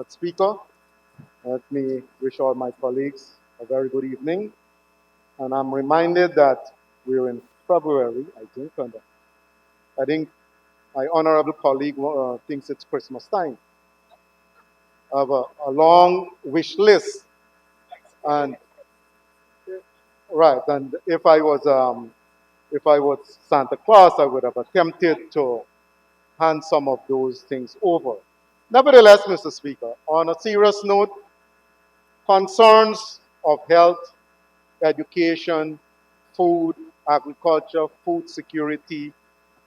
much, Speaker. Let me wish all my colleagues a very good evening. And I'm reminded that we're in February, I think, and I think my honorable colleague thinks it's Christmas time. I have a long wish list, and right, and if I was Santa Claus, I would have attempted to hand some of those things over. Nevertheless, Mr. Speaker, on a serious note, concerns of health, education, food, agriculture, food security,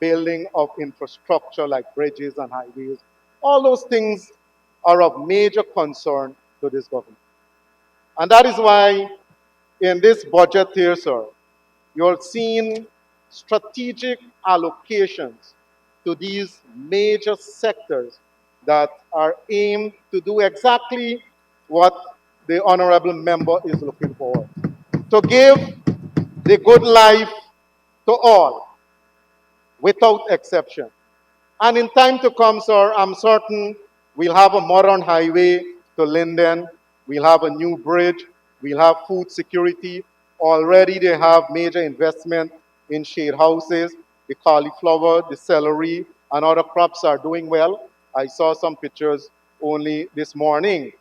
building of infrastructure like bridges and highways, all those things are of major concern to this government. And that is why in this budget here, sir, you're seeing strategic allocations to these major sectors that are aimed to do exactly what the honorable member is looking for. To give the good life to all, without exception. And in time to come, sir, I'm certain we'll have a modern highway to Linden, we'll have a new bridge, we'll have food security. Already they have major investment in shade houses, the cauliflower, the celery, and other crops are doing well. I saw some pictures only this morning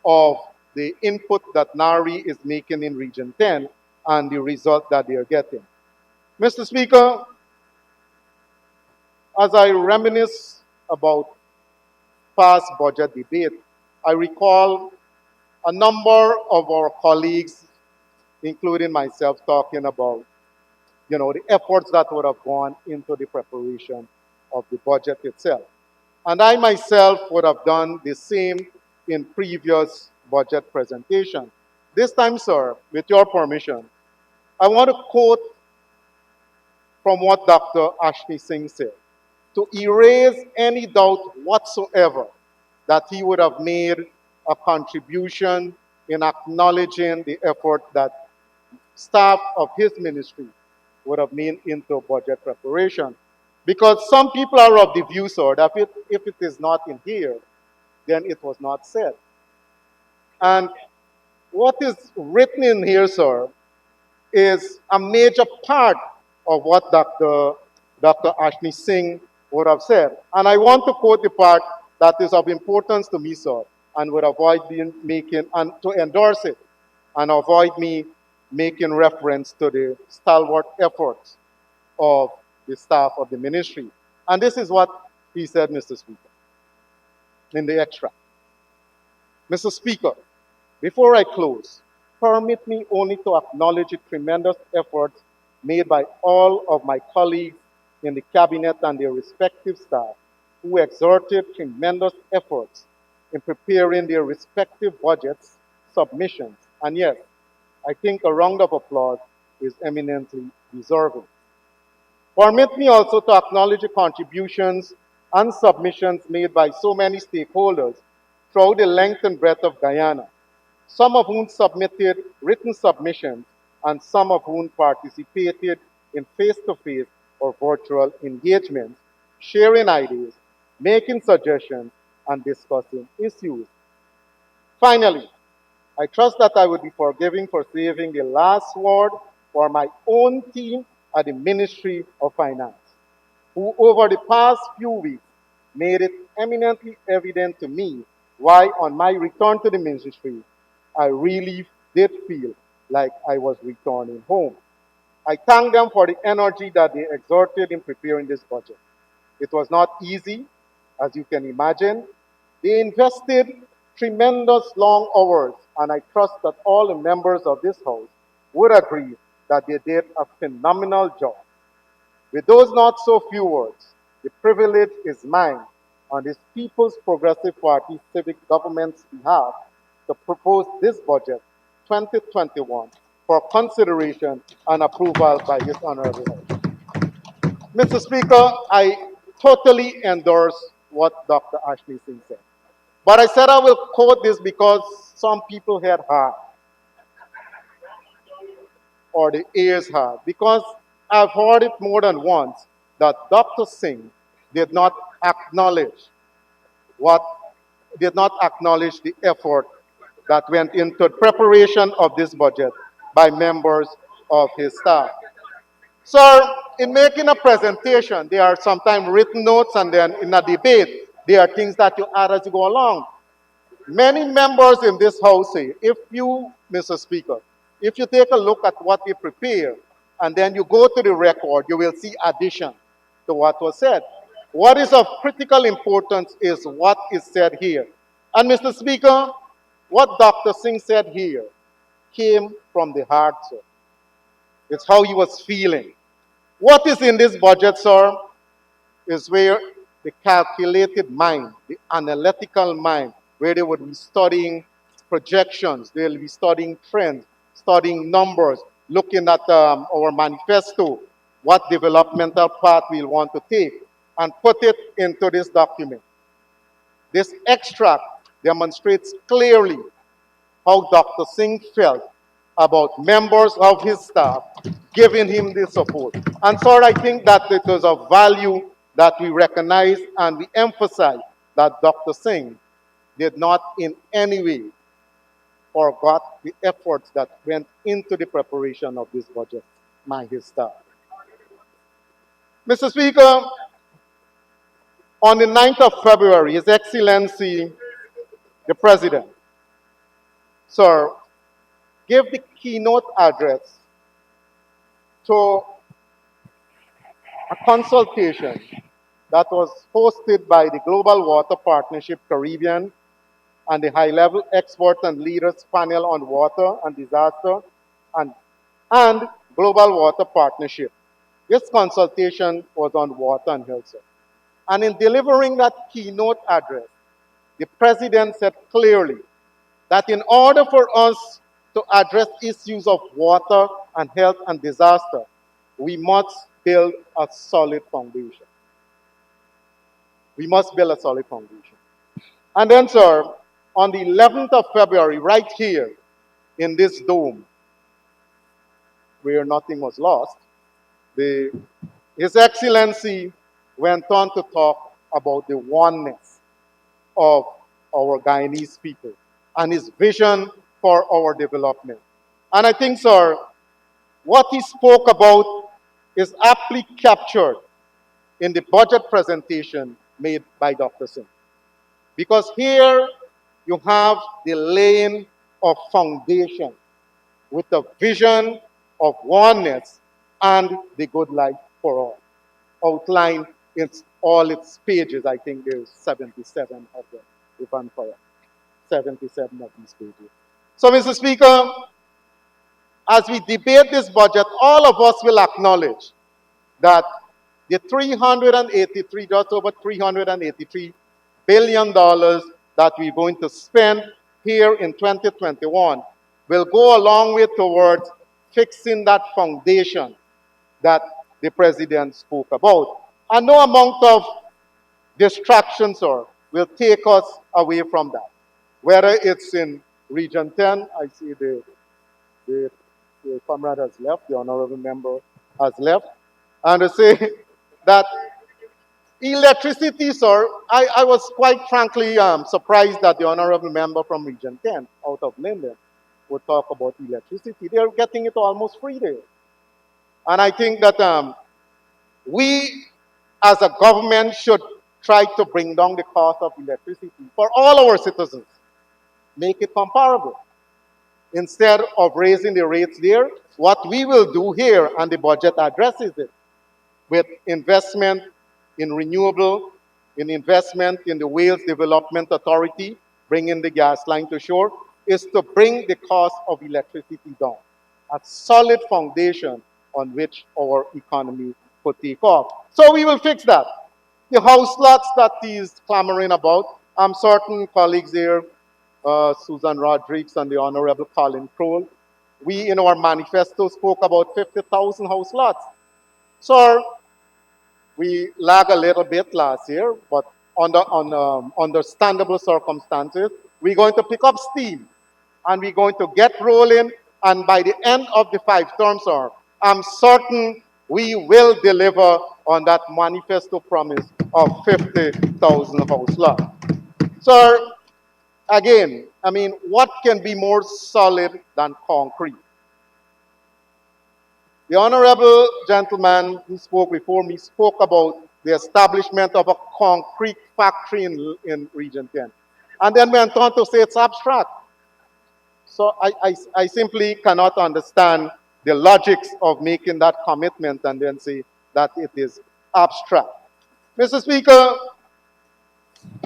of the input that NARI is making in Region 10 and the result that they are getting. Mr. Speaker, as I reminisce about past budget debate, I recall a number of our colleagues, including myself, talking about the efforts that would have gone into the preparation of the budget itself. And I myself would have done the same in previous budget presentation. This time, sir, with your permission, I want to quote from what Dr. Ashley Singh said, to erase any doubt whatsoever that he would have made a contribution in acknowledging the effort that staff of his ministry would have made into budget preparation. Because some people are of the view, sir, that if it is not in here, then it was not said. And what is written in here, sir, is a major part of what Dr. Ashley Singh would have said. And I want to quote the part that is of importance to me, sir, and would avoid making, and to endorse it, and avoid me making reference to the stalwart efforts of the staff of the ministry. And this is what he said, Mr. Speaker, in the extract. Mr. Speaker, before I close, permit me only to acknowledge the tremendous efforts made by all of my colleagues in the cabinet and their respective staff who exerted tremendous efforts in preparing their respective budgets, submissions. And yes, I think a round of applause is eminently deserving. Permit me also to acknowledge the contributions and submissions made by so many stakeholders throughout the length and breadth of Guyana, some of whom submitted written submissions and some of whom participated in face-to-face or virtual engagements, sharing ideas, making suggestions, and discussing issues. Finally, I trust that I would be forgiving for saving the last word for my own team at the Ministry of Finance, who over the past few weeks made it eminently evident to me why on my return to the ministry, I really did feel like I was returning home. I thank them for the energy that they exerted in preparing this budget. It was not easy, as you can imagine. They invested tremendous long hours, and I trust that all the members of this House would agree that they did a phenomenal job. With those not so few words, the privilege is mine on this People's Progressive Party civic government's behalf to propose this budget 2021 for consideration and approval by this honorable House. Mr. Speaker, I totally endorse what Dr. Ashley Singh said. But I said I will quote this because some people had heard, or the ears heard, because I've heard it more than once that Dr. Singh did not acknowledge what did not acknowledge the effort that went into preparation of this budget by members of his staff. Sir, in making a presentation, there are sometimes written notes, and then in a debate, there are things that you add as you go along. Many members in this house say, if you, Mr. Speaker, if you take a look at what we prepare, and then you go to the record, you will see addition to what was said. What is of critical importance is what is said here. And Mr. Speaker, what Dr. Singh said here came from the heart, sir. It's how he was feeling. What is in this budget, sir, is where the calculated mind, the analytical mind, where they would be studying projections, they'll be studying trends, studying numbers, looking at our manifesto, what developmental path we'll want to take, and put it into this document. This extract demonstrates clearly how Dr. Singh felt about members of his staff giving him the support. And so I think that it was of value that we recognize and we emphasize that Dr. Singh did not in any way forgot the efforts that went into the preparation of this budget by his staff. Mr. Speaker, on the 9th of February, His Excellency, the President, sir, gave the keynote address to a consultation that was hosted by the Global Water Partnership Caribbean and the high-level expert and leaders panel on water and disaster and Global Water Partnership. This consultation was on water and health. Sir. And in delivering that keynote address, the President said clearly that in order for us to address issues of water and health and disaster, we must build a solid foundation. We must build a solid foundation. And then, sir, on the 11th of February, right here in this dome, where nothing was lost, His Excellency went on to talk about the oneness of our Guyanese people and his vision for our development. And I think, sir, what he spoke about is aptly captured in the budget presentation made by Dr. Singh. Because here you have the laying of foundation with the vision of oneness and the good life for all, outlined in all its pages. I think there's 77 of them, if I'm correct. 77 of these pages. So, Mr. Speaker, as we debate this budget, all of us will acknowledge that the just over $383 billion that we're going to spend here in 2021 will go a long way towards fixing that foundation that the President spoke about. And no amount of distractions will take us away from that. Whether it's in Region 10, I see the comrade has left, the honorable member has left, and to say that electricity, sir, I was quite frankly surprised that the honorable member from Region 10 out of Linden would talk about electricity. They're getting it almost free there. And I think that we as a government should try to bring down the cost of electricity for all our citizens. Make it comparable. Instead of raising the rates there, what we will do here, and the budget addresses it, with investment in renewable, in investment in the Wales Development Authority, bringing the gas line to shore, is to bring the cost of electricity down. A solid foundation on which our economy could take off. So we will fix that. The house lots that he's clamoring about, I'm certain colleagues here, Susan Rodriguez and the Honorable Colin Crowell, we in our manifesto spoke about 50,000 house lots. So we lag a little bit last year, but under understandable circumstances, we're going to pick up steam and we're going to get rolling. And by the end of the 5 terms, sir, I'm certain we will deliver on that manifesto promise of 50,000 house lots. Sir, Again, I mean, what can be more solid than concrete? The honorable gentleman who spoke before me spoke about the establishment of a concrete factory in Region 10. And then went on to say it's abstract. So I simply cannot understand the logics of making that commitment and then say that it is abstract. Mr. Speaker,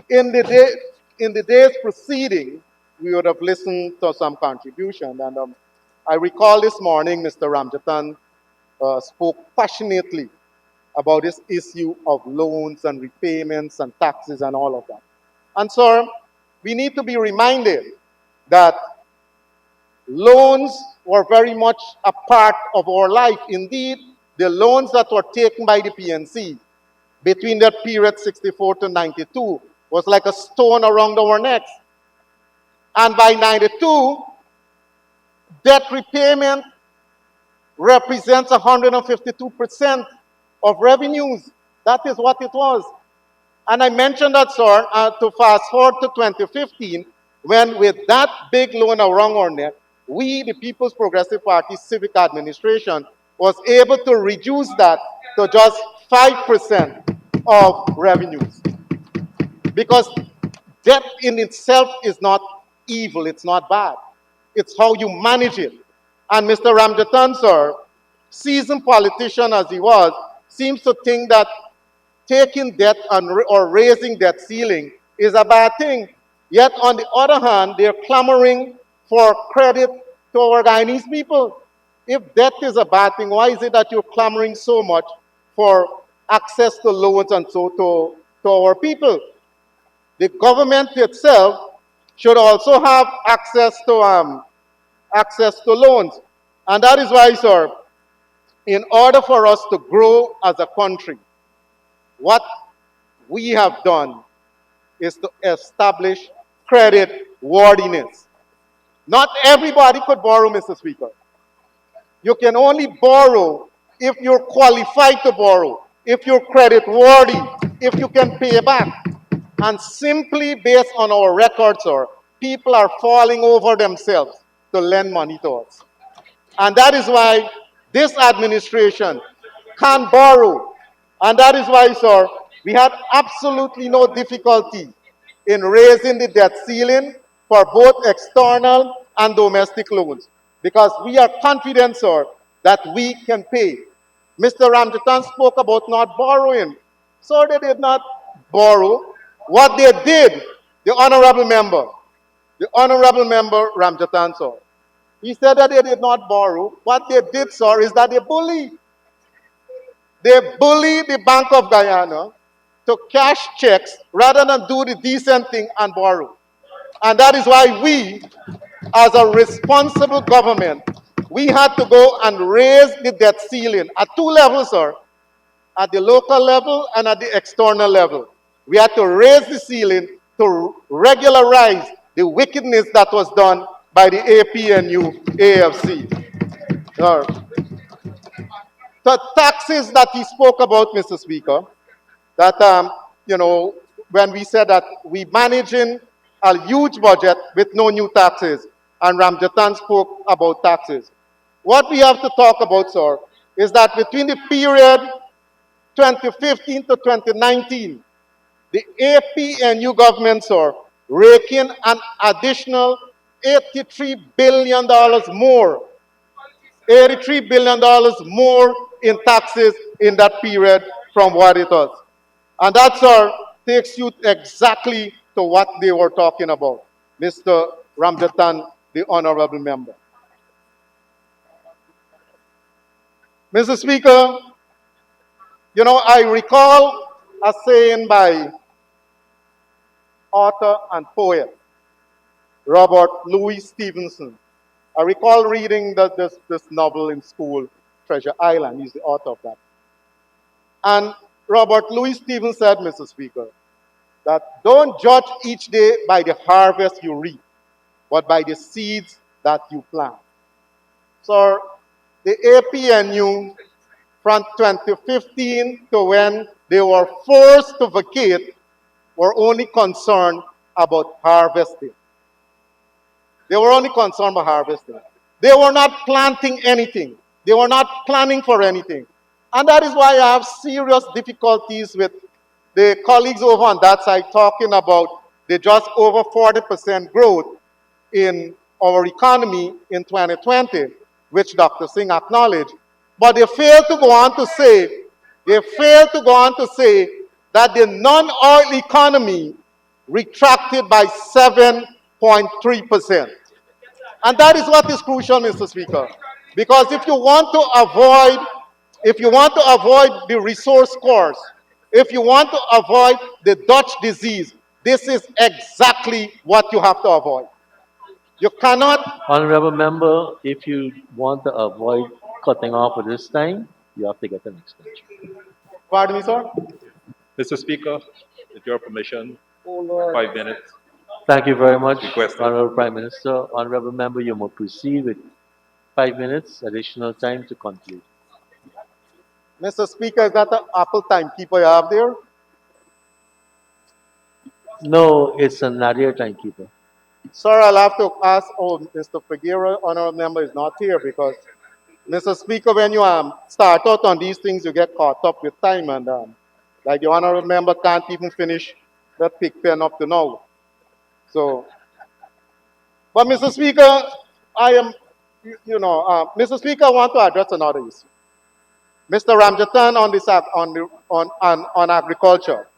in the, day, in the days preceding, we would have listened to some contribution. And I recall this morning Mr. Ramjatan spoke passionately about this issue of loans and repayments and taxes and all of that. And so we need to be reminded that loans were very much a part of our life. Indeed, the loans that were taken by the PNC between that period 64 to 92 was like a stone around our necks. And by 92, debt repayment represents 152% of revenues. That is what it was. And I mentioned that, sir, to fast forward to 2015, when with that big loan around our neck, we, the People's Progressive Party Civic Administration, was able to reduce that to just 5% of revenues. Because debt in itself is not evil, it's not bad. It's how you manage it. And Mr. Ramjatan, sir, seasoned politician as he was, seems to think that taking debt or raising debt ceiling is a bad thing. Yet, on the other hand, they're clamoring for credit to our Guyanese people. If debt is a bad thing, why is it that you're clamoring so much for access to loans and so to our people? The government itself should also have access to loans. And that is why, sir, in order for us to grow as a country, what we have done is to establish credit worthiness. Not everybody could borrow, Mr. Speaker. You can only borrow if you're qualified to borrow, if you're credit worthy, if you can pay back. And simply based on our records, sir, people are falling over themselves to lend money to us. And that is why this administration can borrow. And that is why, sir, we had absolutely no difficulty in raising the debt ceiling for both external and domestic loans. Because we are confident, sir, that we can pay. Mr. Ramjatan spoke about not borrowing. So they did not borrow. What they did, the honorable member Ramjatan, sir, he said that they did not borrow. What they did, sir, is that they bullied. They bullied the Bank of Guyana to cash checks rather than do the decent thing and borrow. And that is why we, as a responsible government, we had to go and raise the debt ceiling at two levels, sir, at the local level and at the external level. We had to raise the ceiling to regularize the wickedness that was done by the APNU AFC. The taxes that he spoke about, Mr. Speaker, that, when we said that we managing a huge budget with no new taxes, and Ramjatan spoke about taxes. What we have to talk about, sir, is that between the period 2015 to 2019, the APNU government, sir, raking an additional $83 billion more. $83 billion more in taxes in that period from what it was. And that, sir, takes you exactly to what they were talking about, Mr. Ramjatan, the honorable member. Mr. Speaker, I recall a saying by author and poet Robert Louis Stevenson. I recall reading this novel in school, Treasure Island. He's the author of that. And Robert Louis Stevenson said, Mr. Speaker, that don't judge each day by the harvest you reap, but by the seeds that you plant. So the APNU from 2015 to when they were forced to vacate were only concerned about harvesting. They were only concerned about harvesting. They were not planting anything. They were not planning for anything. And that is why I have serious difficulties with the colleagues over on that side talking about the just over 40% growth in our economy in 2020, which Dr. Singh acknowledged. But they failed to go on to say, that the non-oil economy retracted by 7.3%. And that is what is crucial, Mr. Speaker. Because if you want to avoid the resource course, if you want to avoid the Dutch disease, this is exactly what you have to avoid. You cannot. Honorable member, if you want to avoid cutting off at this time, you have to get an extension. Pardon me, sir? Mr. Speaker, with your permission, Oh, Lord. 5 minutes. Thank you very much, Requested. Honorable Prime Minister. Honorable member, you may proceed with 5 minutes, additional time to conclude. Mr. Speaker, is that the Apple timekeeper you have there? No, it's a Nadia timekeeper. Sir, I'll have to ask, Mr. Figueroa, honorable member is not here because, Mr. Speaker, when you start out on these things, you get caught up with time and like the honorable member can't even finish that pig pen up to now. So, but Mr. Speaker, Mr. Speaker, I want to address another issue. Mr. Ramjatan on agriculture.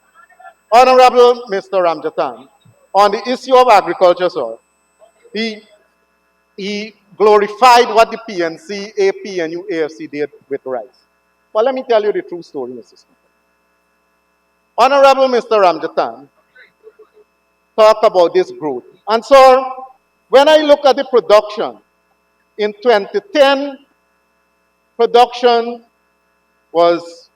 Honorable Mr. Ramjatan, on the issue of agriculture, sir, he glorified what the PNC, APNU, AFC did with rice. But let me tell you the true story, Mr. Speaker. Honorable Mr. Ramjatan talked about this growth. And sir, when I look at the production, in 2010, production was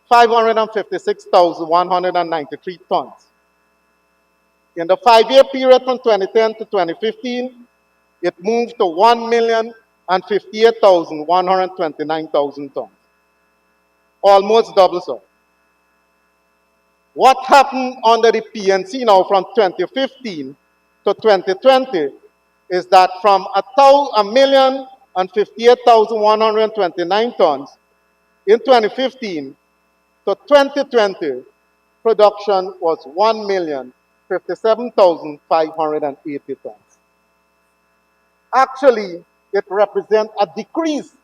556,193 tons. In the 5-year period from 2010 to 2015, it moved to 1,058,129 tons. Almost double, sir. What happened under the PNC now from 2015 to 2020 is that from 1,058,129 tons in 2015 to 2020, production was 1,057,580 tons. Actually, it represents a decrease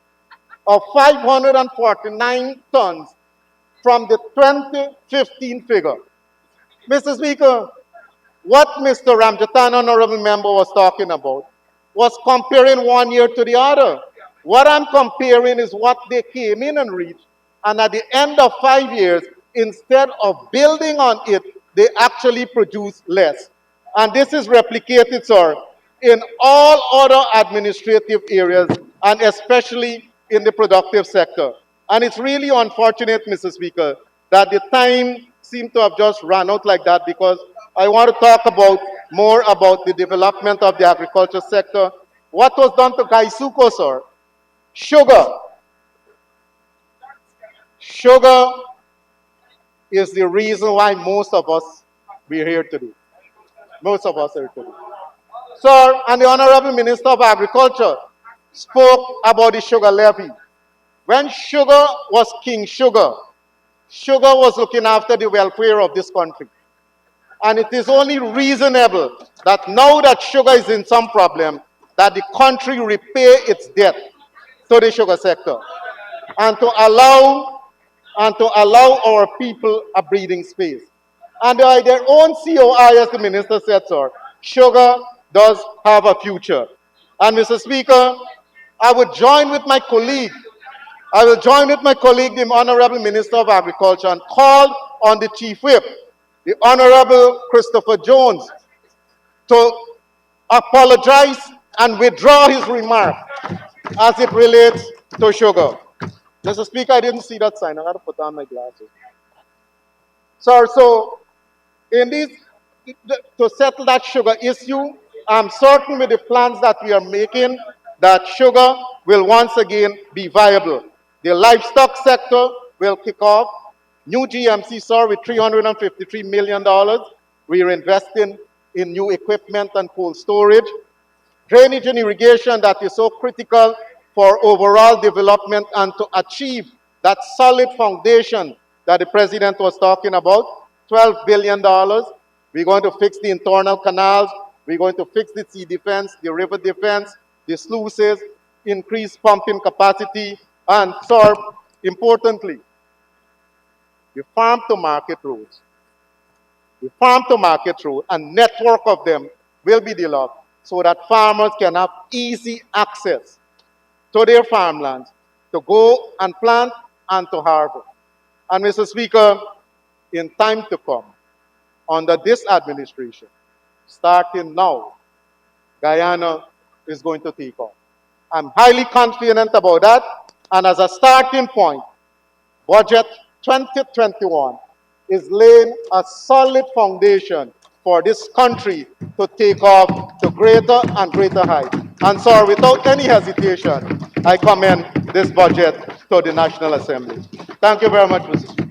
of 549 tons from the 2015 figure. Mr. Speaker, what Mr. Ramjatan, honorable member, was talking about was comparing one year to the other. What I'm comparing is what they came in and reached, and at the end of 5 years, instead of building on it, they actually produce less. And this is replicated, sir, in all other administrative areas, and especially in the productive sector. And it's really unfortunate, Mr. Speaker, that the time seemed to have just run out like that because I want to talk more about the development of the agriculture sector. What was done to Gaisuko, sir? Sugar. Sugar is the reason why most of us are here today. Most of us are here today. Sir, and the Honorable Minister of Agriculture spoke about the sugar levy. When sugar was king sugar, sugar was looking after the welfare of this country. And it is only reasonable that now that sugar is in some problem, that the country repay its debt to the sugar sector and to allow our people a breathing space. And by their own COI, as the minister said, sir, sugar does have a future. And Mr. Speaker, I would join with my colleague, the Honorable Minister of Agriculture, and call on the Chief Whip, the Honorable Christopher Jones, to apologize and withdraw his remark as it relates to sugar. Mr. Speaker, I didn't see that sign. I got to put on my glasses. Sir, so in this, to settle that sugar issue, I'm certain with the plans that we are making that sugar will once again be viable. The livestock sector will kick off. New GMC, sir, with $353 million. We are investing in new equipment and cold storage. drainage and irrigation that is so critical for overall development and to achieve that solid foundation that the president was talking about, $12 billion. We're going to fix the internal canals. We're going to fix the sea defense, the river defense, the sluices, increase pumping capacity, and sir, importantly, the farm to market roads. The farm to market road, a network of them will be developed so that farmers can have easy access to their farmlands to go and plant and to harvest. And Mr. Speaker, in time to come, under this administration, starting now, Guyana is going to take off. I'm highly confident about that. And as a starting point, Budget 2021 is laying a solid foundation for this country to take off to greater and greater heights. And so, without any hesitation, I commend this budget to the National Assembly. Thank you very much, Mr. Speaker.